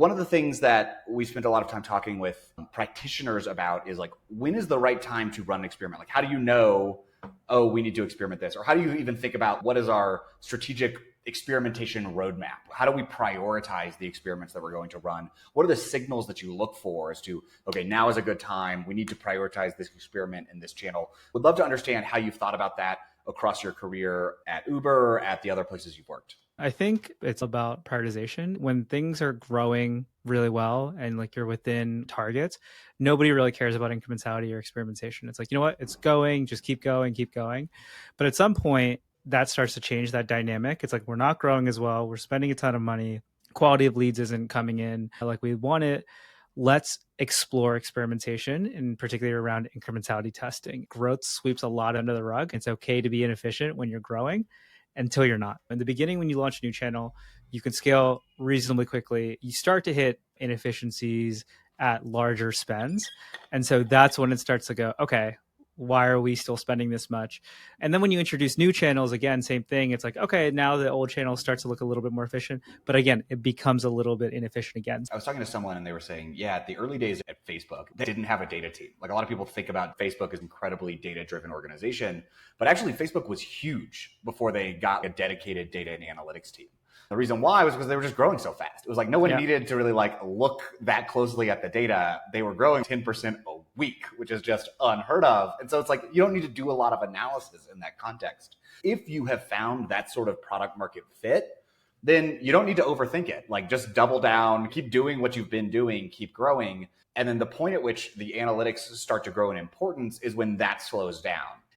One of the things that we spent a lot of time talking with practitioners about is like, when is the right time to run an experiment? Like, how do you know, oh, we need to experiment this? Or how do you even think about what is our strategic experimentation roadmap? How do we prioritize the experiments that we're going to run? What are the signals that you look for as to, okay, now is a good time. We need to prioritize this experiment in this channel. Would love to understand how you've thought about that across your career at Uber, or at the other places you've worked. I think it's about prioritization. When things are growing really well and like you're within targets, nobody really cares about incrementality or experimentation. It's like, you know what, it's going, just keep going, keep going. But at some point, that starts to change that dynamic. It's like, we're not growing as well. We're spending a ton of money. Quality of leads isn't coming in like we want it. Let's explore experimentation, and particularly around incrementality testing. Growth sweeps a lot under the rug. It's okay to be inefficient when you're growing until you're not. In the beginning, when you launch a new channel, you can scale reasonably quickly. You start to hit inefficiencies at larger spends. And so that's when it starts to go, okay, why are we still spending this much? And then when you introduce new channels, again, same thing. It's like, okay, now the old channel starts to look a little bit more efficient. But again, it becomes a little bit inefficient again. I was talking to someone and they were saying, yeah, at the early days at Facebook, they didn't have a data team. Like, a lot of people think about Facebook as an incredibly data-driven organization, but actually Facebook was huge before they got a dedicated data and analytics team. The reason why was because they were just growing so fast. It was like no one needed to really like look that closely at the data. They were growing 10% a week, which is just unheard of. And so it's like, you don't need to do a lot of analysis in that context. If you have found that sort of product market fit, then you don't need to overthink it. Like, just double down, keep doing what you've been doing, keep growing. And then the point at which the analytics start to grow in importance is when that slows down.